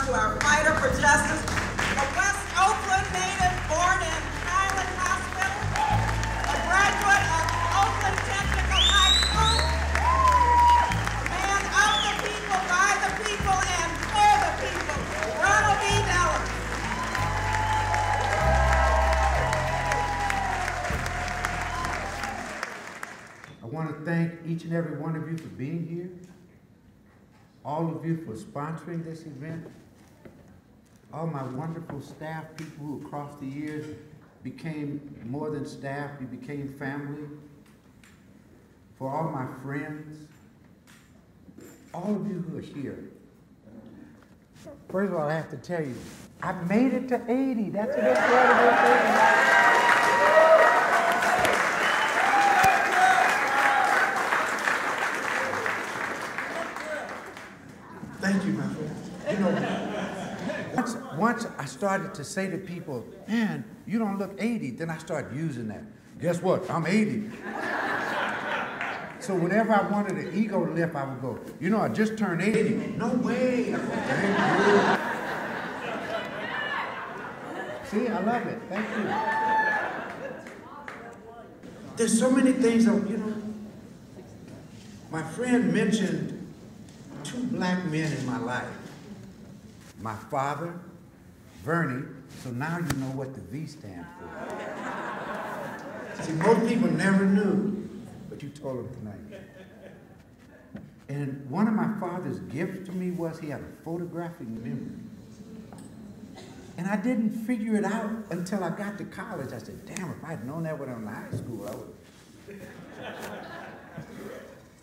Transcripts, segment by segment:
to our fighter for justice, a West Oakland native born in Highland Hospital, a graduate of Oakland Technical High School, a man of the people, by the people, and for the people, Ronald B. Dellums. I want to thank each and every one of you for being here, all of you for sponsoring this event, all my wonderful staff, people who across the years became more than staff, you became family, for all my friends, all of you who are here. First of all, I have to tell you, I made it to 80. That's an incredible thing. Thank you, my friend. You know, once I started to say to people, man, you don't look 80, then I started using that. Guess what? I'm 80. So whenever I wanted an ego lift, I would go, you know, I just turned 80. No way. See, I love it. Thank you. There's so many things, you know. My friend mentioned 2 black men in my life. My father, Vernie, so now you know what the V stands for. See, most people never knew, but you told them tonight. And one of my father's gifts to me was he had a photographic memory. And I didn't figure it out until I got to college. I said, damn, if I'd known that when I was in high school, I would.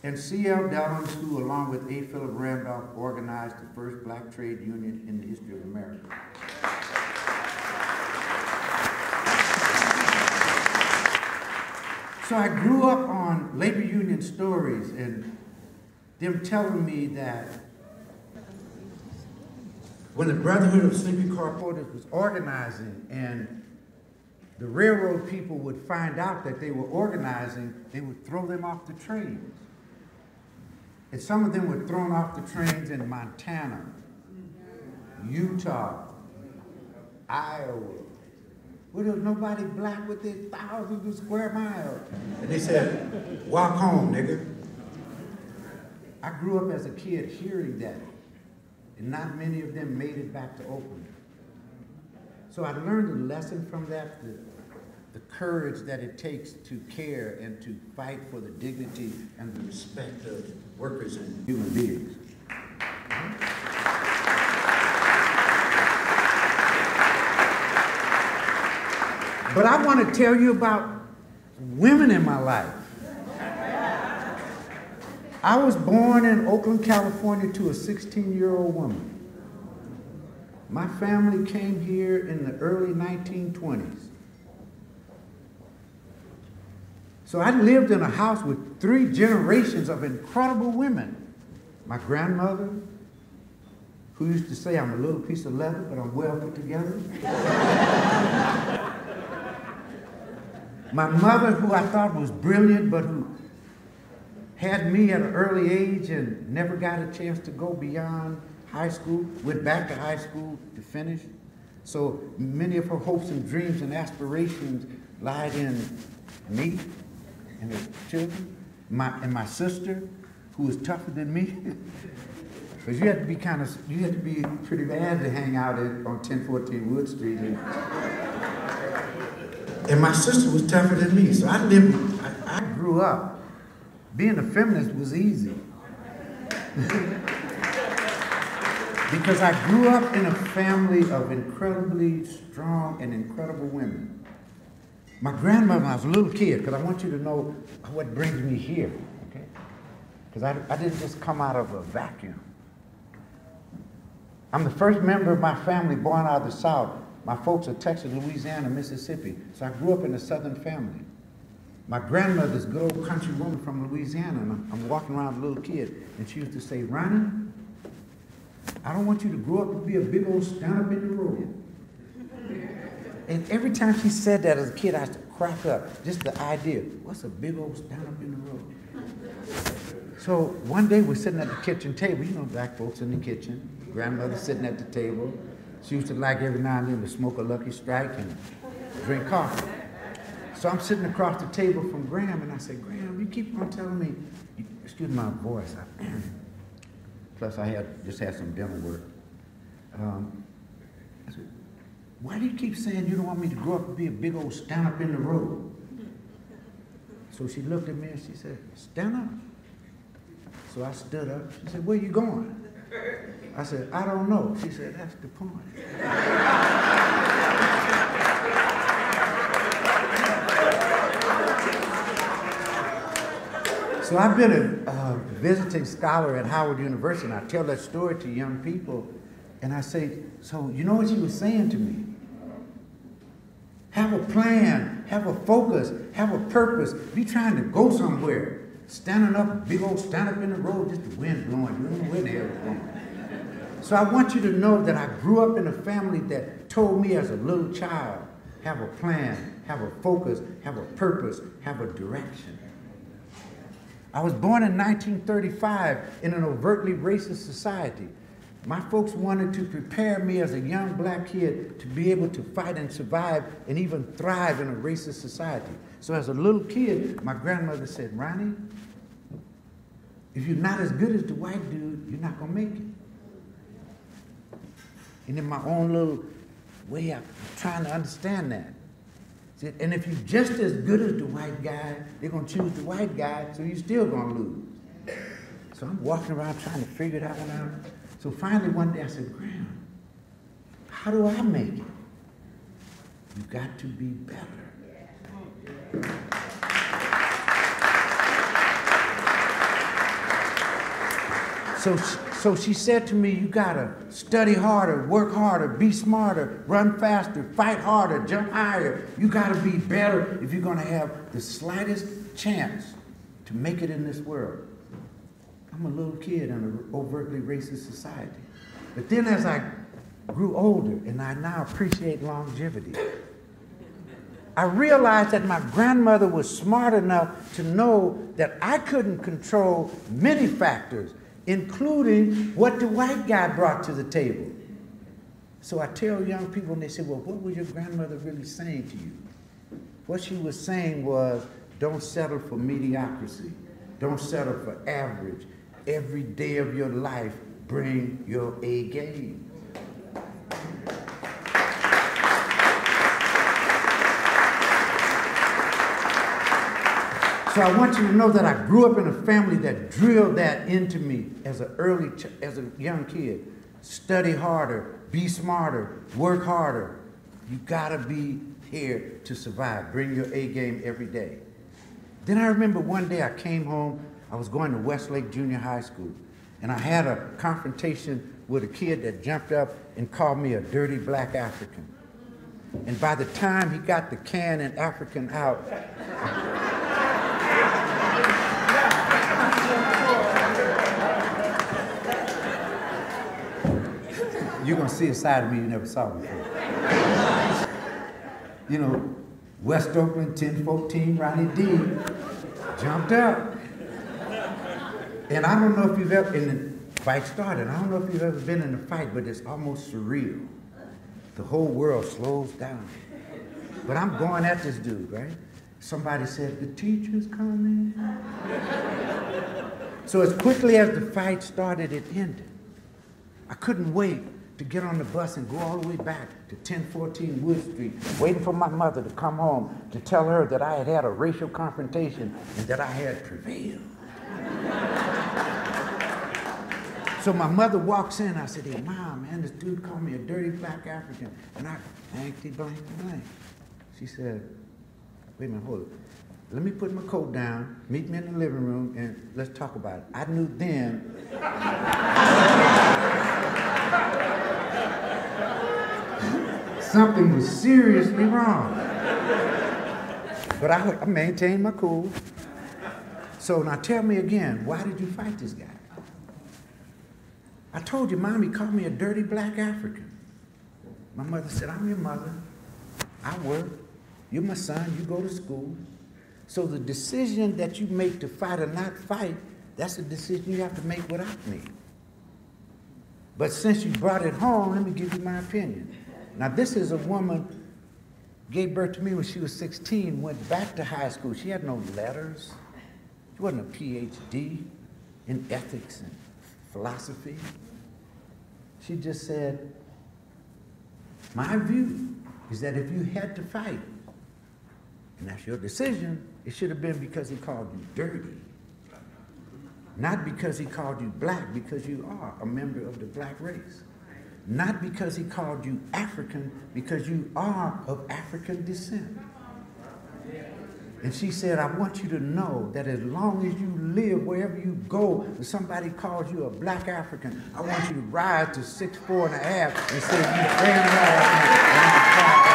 And C.L. Dellums, who along with A. Philip Randolph organized the first black trade union in the history of America. So I grew up on labor union stories and them telling me that when the Brotherhood of Sleepy Car Porters was organizing and the railroad people would find out that they were organizing, they would throw them off the trains. And some of them were thrown off the trains in Montana, Utah, Iowa, where there was nobody black within thousands of square miles. And they said, walk home, nigga. I grew up as a kid hearing that, and not many of them made it back to Oakland. So I learned a lesson from that, the courage that it takes to care and to fight for the dignity and the respect of workers and human beings. But I want to tell you about women in my life. I was born in Oakland, California to a 16-year-old woman. My family came here in the early 1920s. So I lived in a house with 3 generations of incredible women. My grandmother, who used to say I'm a little piece of leather, but I'm well put together. My mother, who I thought was brilliant, but who had me at an early age and never got a chance to go beyond high school, went back to high school to finish. So many of her hopes and dreams and aspirations lied in me and her children, and my sister, who was tougher than me. Because you had to be pretty bad to hang out on 1014 Wood Street. And my sister was tougher than me, so I grew up. Being a feminist was easy. Because I grew up in a family of incredibly strong and incredible women. My grandmother, when I was a little kid, because I want you to know what brings me here, okay? Because I didn't just come out of a vacuum. I'm the first member of my family born out of the South. My folks are Texas, Louisiana, Mississippi. So I grew up in a Southern family. My grandmother's good old country woman from Louisiana, and I'm walking around a little kid, and she used to say, Ronnie, I don't want you to grow up to be a big old stand-up in the road. And every time she said that as a kid, I used to crack up. Just the idea, what's a big old stand-up in the road? So one day we're sitting at the kitchen table, you know, black folks in the kitchen, grandmother sitting at the table. She used to like every now and then to smoke a Lucky Strike and drink coffee. So I'm sitting across the table from Graham, and I said, Graham, you keep on telling me, excuse my voice, plus I just had some dental work. I said, why do you keep saying you don't want me to grow up and be a big old stand-up in the road? So she looked at me and she said, stand up. So I stood up. She said, where you going? I said, I don't know. She said, that's the point. So I've been a visiting scholar at Howard University, and I tell that story to young people, and I say, so you know what she was saying to me? Have a plan, have a focus, have a purpose. Be trying to go somewhere. Standing up, big old stand up in the road, just the wind blowing. You don't know where the hell it's going. So I want you to know that I grew up in a family that told me as a little child, have a plan, have a focus, have a purpose, have a direction. I was born in 1935 in an overtly racist society. My folks wanted to prepare me as a young black kid to be able to fight and survive and even thrive in a racist society. So as a little kid, my grandmother said, Ronnie, if you're not as good as the white dude, you're not gonna make it. And in my own little way, I'm trying to understand that. And if you're just as good as the white guy, they're gonna choose the white guy, so you're still gonna lose. So I'm walking around trying to figure that one out. So finally one day I said, Graham, how do I make it? You've got to be better. So she said to me, you gotta study harder, work harder, be smarter, run faster, fight harder, jump higher. You gotta be better if you're gonna have the slightest chance to make it in this world. I'm a little kid in an overtly racist society. But then as I grew older and I now appreciate longevity, I realized that my grandmother was smart enough to know that I couldn't control many factors, including what the white guy brought to the table. So I tell young people, and they say, well, what was your grandmother really saying to you? What she was saying was, don't settle for mediocrity. Don't settle for average. Every day of your life, bring your A game. So I want you to know that I grew up in a family that drilled that into me as a young kid. Study harder, be smarter, work harder. You gotta be here to survive. Bring your A game every day. Then I remember one day I came home, I was going to Westlake Junior High School, and I had a confrontation with a kid that jumped up and called me a dirty black African. And by the time he got the can and African out, you're gonna see a side of me you never saw before. You know, West Oakland, 1014, Ronnie D jumped up. And I don't know if you've ever, and the fight started, I don't know if you've ever been in a fight, but it's almost surreal. The whole world slows down. But I'm going at this dude, right? Somebody said, the teacher's coming. So as quickly as the fight started, it ended. I couldn't wait to get on the bus and go all the way back to 1014 Wood Street, waiting for my mother to come home to tell her that I had had a racial confrontation and that I had prevailed. So my mother walks in, I said, hey, Mom, man, this dude called me a dirty black African. And I blankety blank blank. She said, wait a minute, hold it. Let me put my coat down, meet me in the living room, and let's talk about it. I knew then something was seriously wrong. But I maintained my cool. So now tell me again, why did you fight this guy? I told you, Mommy called me a dirty black African. My mother said, I'm your mother. I work. You're my son. You go to school. So the decision that you make to fight or not fight, that's a decision you have to make without me. But since you brought it home, let me give you my opinion. Now, this is a woman, gave birth to me when she was 16, went back to high school. She had no letters. She wasn't a PhD in ethics and philosophy. She just said, my view is that if you had to fight, and that's your decision, it should have been because he called you dirty. Not because he called you black, because you are a member of the black race. Not because he called you African, because you are of African descent. And she said, I want you to know that as long as you live, wherever you go, and somebody calls you a black African, I want you to rise to 6'4" and say, you damn right.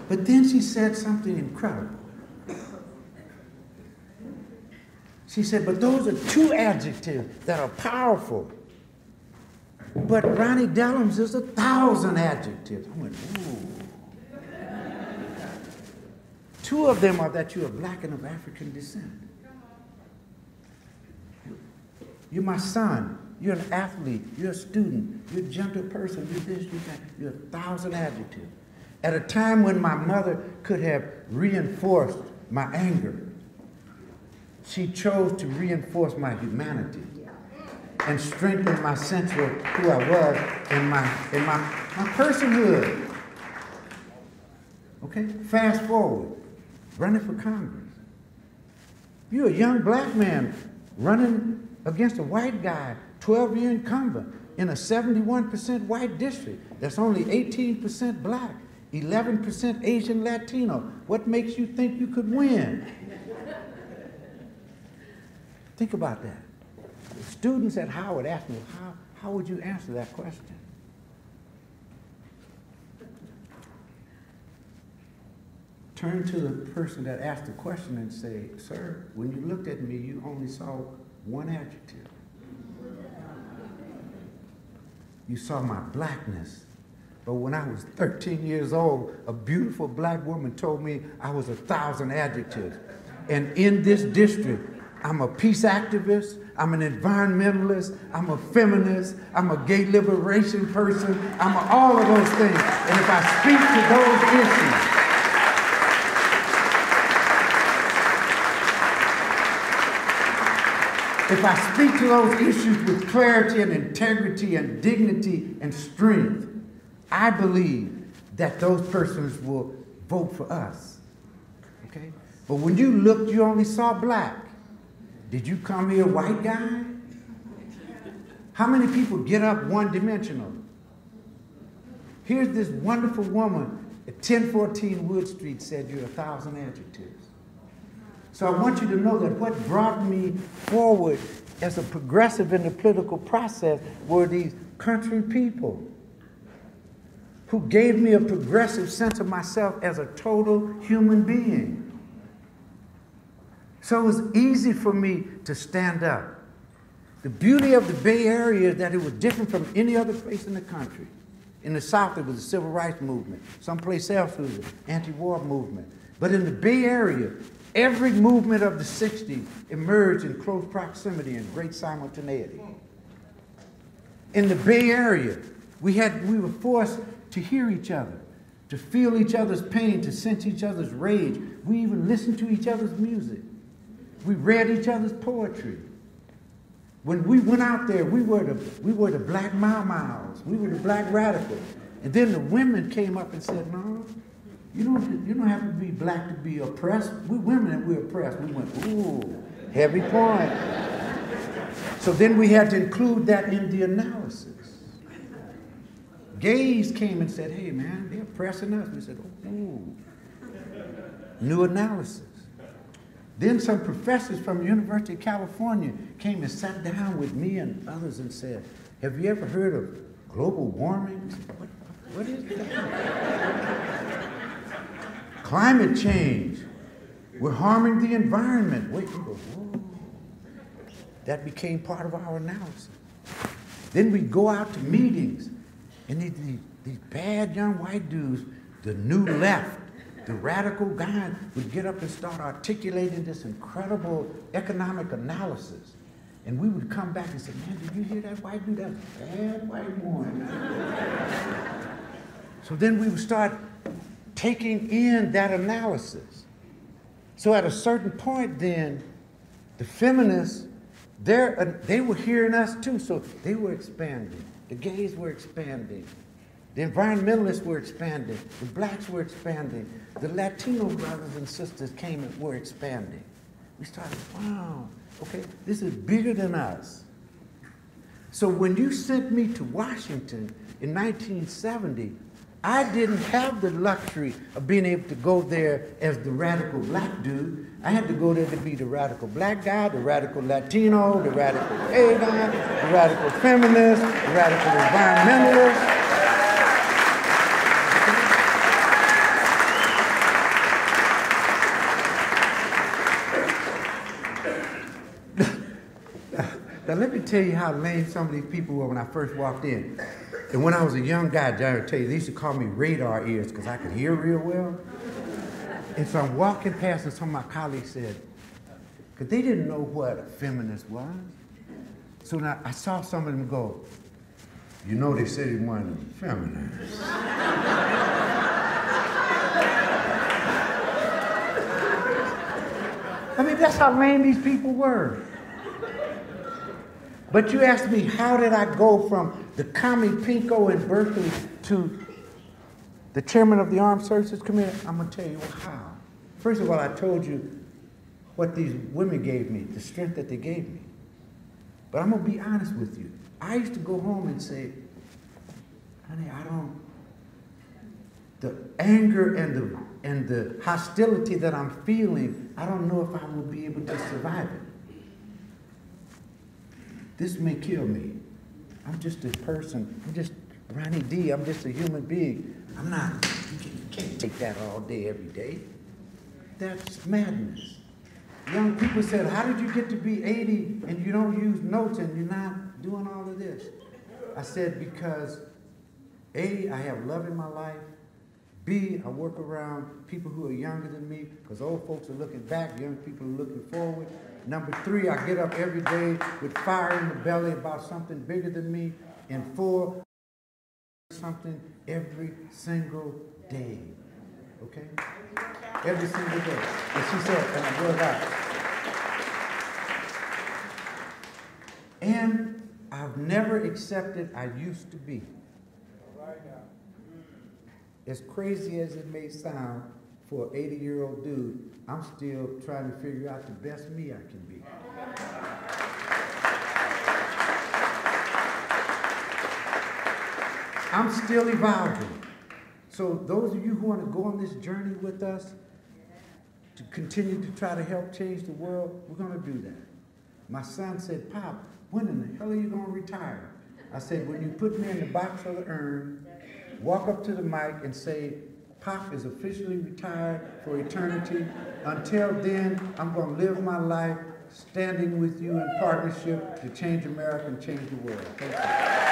But then she said something incredible. She said, but those are two adjectives that are powerful. But Ronnie Dellums is 1,000 adjectives. I went, ooh. Two of them are that you are black and of African descent. You're my son. You're an athlete. You're a student. You're a gentle person. You're this, you're that. You're 1,000 adjectives. At a time when my mother could have reinforced my anger, she chose to reinforce my humanity and strengthen my sense of who I was and my personhood. Okay? Fast forward, running for Congress. You're a young black man running against a white guy, 12-year incumbent in a 71% white district that's only 18% black. 11% Asian Latino. What makes you think you could win? Think about that. The students at Howard asked me, how would you answer that question? Turn to the person that asked the question and say, sir, when you looked at me, you only saw one adjective. You saw my blackness. But when I was 13 years old, a beautiful black woman told me I was 1,000 adjectives. And in this district, I'm a peace activist, I'm an environmentalist, I'm a feminist, I'm a gay liberation person, I'm all of those things. And if I speak to those issues with clarity and integrity and dignity and strength, I believe that those persons will vote for us, okay? But when you looked, you only saw black. Did you come here white guy? How many people get up one-dimensional? Here's this wonderful woman at 1014 Wood Street said you're 1,000 adjectives. So I want you to know that what brought me forward as a progressive in the political process were these country people who gave me a progressive sense of myself as a total human being. So it was easy for me to stand up. The beauty of the Bay Area is that it was different from any other place in the country. In the South, it was the Civil Rights Movement. Someplace else, it was the anti-war movement. But in the Bay Area, every movement of the 60s emerged in close proximity and great simultaneity. In the Bay Area, we were forced to hear each other, to feel each other's pain, to sense each other's rage. We even listened to each other's music. We read each other's poetry. When we went out there, we were the black mau-maus. We were the black radicals. And then the women came up and said, no, you don't have to be black to be oppressed. We women and we're oppressed. We went, ooh, heavy point. So then we had to include that in the analysis. Gays came and said, hey, man, they're oppressing us. We said, oh, ooh. New analysis. Then some professors from the University of California came and sat down with me and others and said, have you ever heard of global warming? What is that? Climate change. We're harming the environment. Wait, we go, whoa. That became part of our analysis. Then we go out to meetings. And these bad young white dudes, the new left, the radical guys, would get up and start articulating this incredible economic analysis. And we would come back and say, man, did you hear that white dude? That's a bad white woman. So then we would start taking in that analysis. So at a certain point then, the feminists, they were hearing us too, so they were expanding. The gays were expanding. The environmentalists were expanding. The blacks were expanding. The Latino brothers and sisters came and were expanding. We started, wow, okay, this is bigger than us. So when you sent me to Washington in 1970, I didn't have the luxury of being able to go there as the radical black dude. I had to go there to be the radical black guy, the radical Latino, the radical gay guy, the radical feminist, the radical environmentalist. Now let me tell you how lame some of these people were when I first walked in. And when I was a young guy, John, I tell you, they used to call me radar ears because I could hear real well. And so I'm walking past and some of my colleagues said, because they didn't know what a feminist was. So now I saw some of them go, you know they said he wasn't a feminist. I mean, that's how lame these people were. But you asked me, how did I go from the commie pinko in Berkeley to the chairman of the Armed Services Committee? I'm going to tell you how. First of all, I told you what these women gave me, the strength that they gave me. But I'm going to be honest with you. I used to go home and say, honey, the anger and the hostility that I'm feeling, I don't know if I will be able to survive it. This may kill me. I'm just a person. I'm just Ronnie D. I'm just a human being. I'm not, you can't take that all day, every day. That's madness. Young people said, how did you get to be 80 and you don't use notes and you're not doing all of this? I said, because A, I have love in my life. B, I work around people who are younger than me, because old folks are looking back, young people are looking forward. Number 3, I get up every day with fire in the belly about something bigger than me. And 4, something every single day. Okay? Every single day. And she said, and I wrote out. And I've never accepted I used to be. As crazy as it may sound for an 80-year-old dude, I'm still trying to figure out the best me I can be. I'm still evolving. So those of you who want to go on this journey with us to continue to try to help change the world, we're going to do that. My son said, Pop, when in the hell are you going to retire? I said, when you put me in the box of the urn, walk up to the mic and say, Pop is officially retired for eternity. Until then, I'm going to live my life standing with you in partnership to change America and change the world. Thank you.